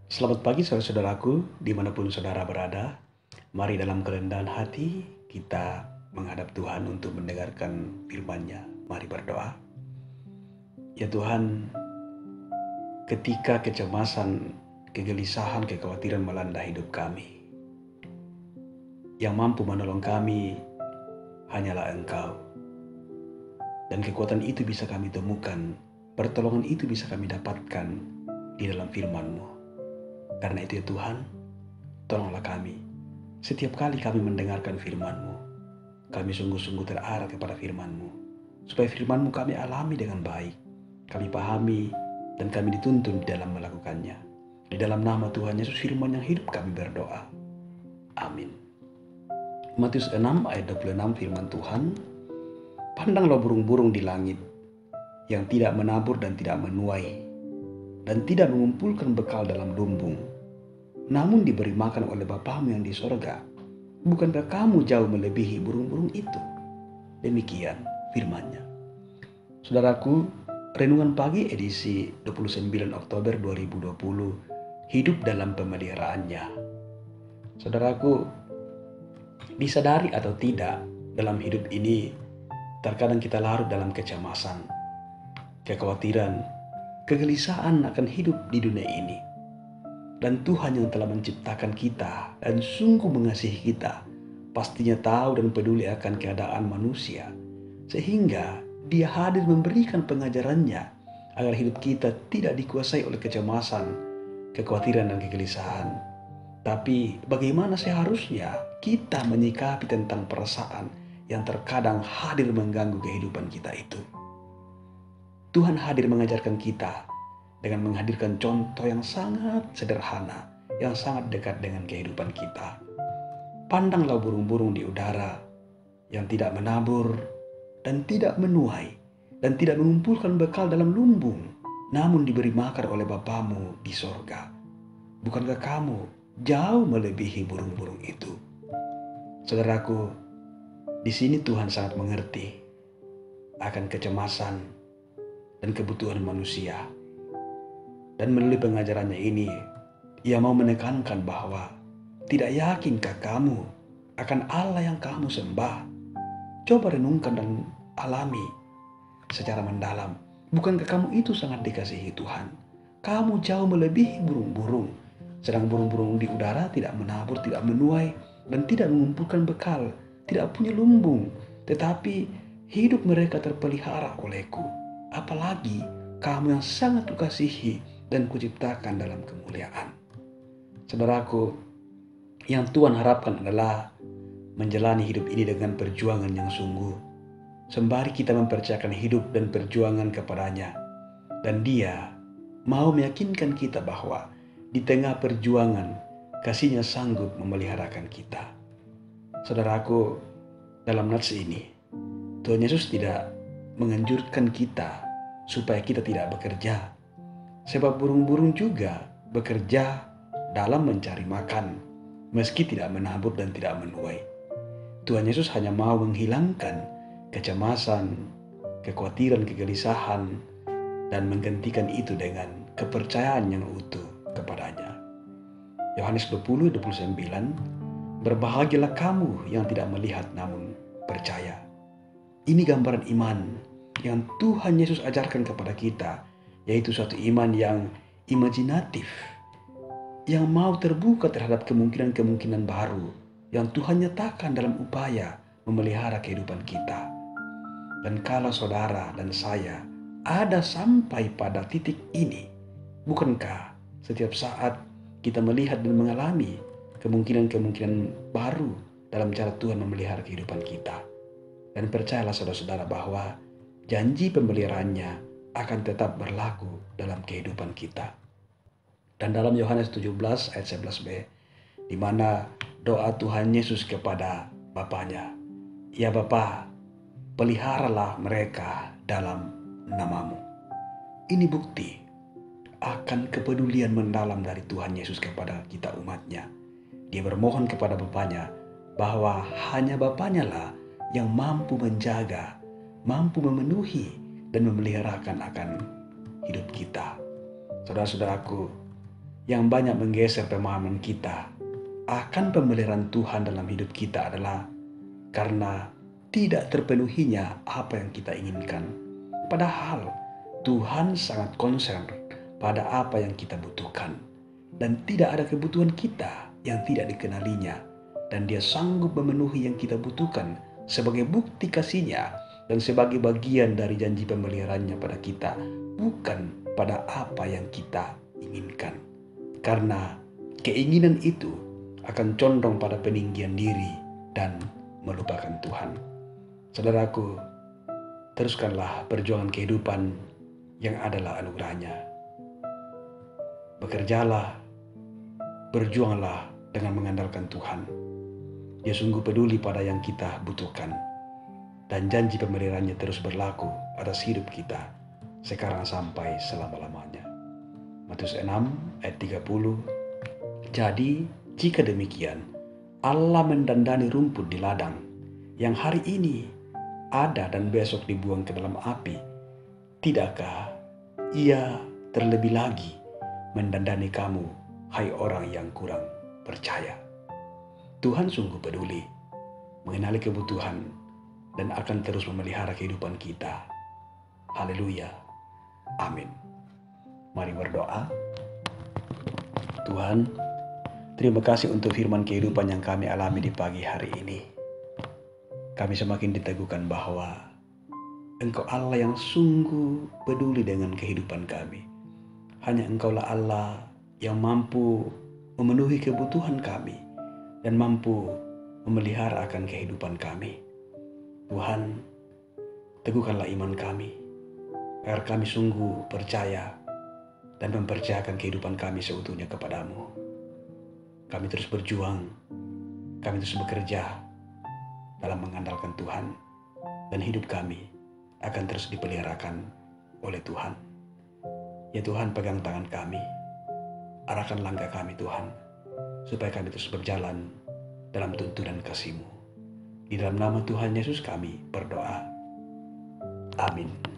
Selamat pagi saudara-saudaraku, dimanapun saudara berada. Mari dalam kerendahan hati kita menghadap Tuhan untuk mendengarkan firman-Nya. Mari berdoa. Ya Tuhan, ketika kecemasan, kegelisahan, kekhawatiran melanda hidup kami, yang mampu menolong kami hanyalah Engkau. Dan kekuatan itu bisa kami temukan, pertolongan itu bisa kami dapatkan di dalam firman-Mu. Karena itu ya Tuhan, tolonglah kami. Setiap kali kami mendengarkan firman-Mu, kami sungguh-sungguh terarah kepada firman-Mu. Supaya firman-Mu kami alami dengan baik, kami pahami, dan kami dituntun di dalam melakukannya. Di dalam nama Tuhan Yesus firman yang hidup kami berdoa. Amin. Matius 6 ayat 26 firman Tuhan, "Pandanglah burung-burung di langit, yang tidak menabur dan tidak menuai, dan tidak mengumpulkan bekal dalam lumbung, namun diberi makan oleh Bapamu yang di sorga. Bukankah kamu jauh melebihi burung-burung itu?" Demikian firman-Nya. Saudaraku, renungan pagi edisi 29 Oktober 2020, hidup dalam pemeliharaannya. Saudaraku, disadari atau tidak, dalam hidup ini terkadang kita larut dalam kecemasan, kekhawatiran, kegelisahan akan hidup di dunia ini. Dan Tuhan yang telah menciptakan kita dan sungguh mengasihi kita, pastinya tahu dan peduli akan keadaan manusia, sehingga Dia hadir memberikan pengajarannya agar hidup kita tidak dikuasai oleh kecemasan, kekhawatiran dan kegelisahan. Tapi bagaimana seharusnya kita menyikapi tentang perasaan yang terkadang hadir mengganggu kehidupan kita itu? Tuhan hadir mengajarkan kita dengan menghadirkan contoh yang sangat sederhana, yang sangat dekat dengan kehidupan kita. Pandanglah burung-burung di udara yang tidak menabur dan tidak menuai dan tidak mengumpulkan bekal dalam lumbung, namun diberi makan oleh Bapamu di sorga. Bukankah kamu jauh melebihi burung-burung itu? Saudaraku, di sini Tuhan sangat mengerti akan kecemasan dan kebutuhan manusia. Dan melalui pengajarannya ini, Ia mau menekankan bahwa tidak yakinkah kamu akan Allah yang kamu sembah? Coba renungkan dan alami secara mendalam. Bukankah kamu itu sangat dikasihi Tuhan? Kamu jauh melebihi burung-burung. Sedang burung-burung di udara tidak menabur, tidak menuai, dan tidak mengumpulkan bekal, tidak punya lumbung. Tetapi hidup mereka terpelihara olehku. Apalagi kamu yang sangat kukasihi dan kuciptakan dalam kemuliaan. Saudaraku, yang Tuhan harapkan adalah menjalani hidup ini dengan perjuangan yang sungguh. Sembari kita mempercayakan hidup dan perjuangan kepadanya. Dan Dia mau meyakinkan kita bahwa di tengah perjuangan, kasih-Nya sanggup memeliharakan kita. Saudaraku, dalam nats ini, Tuhan Yesus tidak menganjurkan kita supaya kita tidak bekerja. Sebab burung-burung juga bekerja dalam mencari makan, meski tidak menabur dan tidak menuai. Tuhan Yesus hanya mau menghilangkan kecemasan, kekhawatiran, kegelisahan, dan menggantikan itu dengan kepercayaan yang utuh kepadanya. Yohanes 20:29, "Berbahagialah kamu yang tidak melihat namun percaya." Ini gambaran iman yang Tuhan Yesus ajarkan kepada kita, yaitu suatu iman yang imajinatif, yang mau terbuka terhadap kemungkinan-kemungkinan baru yang Tuhan nyatakan dalam upaya memelihara kehidupan kita. Dan kalau saudara dan saya ada sampai pada titik ini, bukankah setiap saat kita melihat dan mengalami kemungkinan-kemungkinan baru dalam cara Tuhan memelihara kehidupan kita? Dan percayalah saudara-saudara bahwa janji pemeliharaannya akan tetap berlaku dalam kehidupan kita. Dan dalam Yohanes 17 ayat 11b, di mana doa Tuhan Yesus kepada Bapanya, "Ya Bapa, peliharalah mereka dalam namamu." Ini bukti akan kepedulian mendalam dari Tuhan Yesus kepada kita umatnya. Dia bermohon kepada Bapanya bahwa hanya Bapanya lah yang mampu menjaga, mampu memenuhi dan memeliharakan akan hidup kita. Saudara-saudaraku, yang banyak menggeser pemahaman kita akan pemeliharaan Tuhan dalam hidup kita adalah karena tidak terpenuhinya apa yang kita inginkan. Padahal Tuhan sangat concern pada apa yang kita butuhkan. Dan tidak ada kebutuhan kita yang tidak dikenalinya. Dan Dia sanggup memenuhi yang kita butuhkan sebagai bukti kasih-Nya dan sebagai bagian dari janji pemeliharaannya pada kita, bukan pada apa yang kita inginkan. Karena keinginan itu akan condong pada peninggian diri dan melupakan Tuhan. Saudaraku, teruskanlah perjuangan kehidupan yang adalah anugerah-Nya. Bekerjalah, berjuanglah dengan mengandalkan Tuhan. Dia sungguh peduli pada yang kita butuhkan. Dan janji pemeliharaannya terus berlaku atas hidup kita sekarang sampai selama-lamanya. Matius 6 ayat 30. Jadi jika demikian, Allah mendandani rumput di ladang yang hari ini ada dan besok dibuang ke dalam api. Tidakkah Ia terlebih lagi mendandani kamu, hai orang yang kurang percaya? Tuhan sungguh peduli, mengenali kebutuhan, dan akan terus memelihara kehidupan kita. Haleluya. Amin. Mari berdoa. Tuhan, terima kasih untuk firman kehidupan yang kami alami di pagi hari ini. Kami semakin diteguhkan bahwa Engkau Allah yang sungguh peduli dengan kehidupan kami. Hanya Engkaulah Allah yang mampu memenuhi kebutuhan kami dan mampu memelihara akan kehidupan kami. Tuhan, teguhkanlah iman kami, agar kami sungguh percaya dan mempercayakan kehidupan kami seutuhnya kepadamu. Kami terus berjuang, kami terus bekerja dalam mengandalkan Tuhan, dan hidup kami akan terus dipeliharakan oleh Tuhan. Ya Tuhan, pegang tangan kami, arahkan langkah kami Tuhan, supaya kami terus berjalan dalam tuntunan kasih-Mu. Di dalam nama Tuhan Yesus kami berdoa. Amin.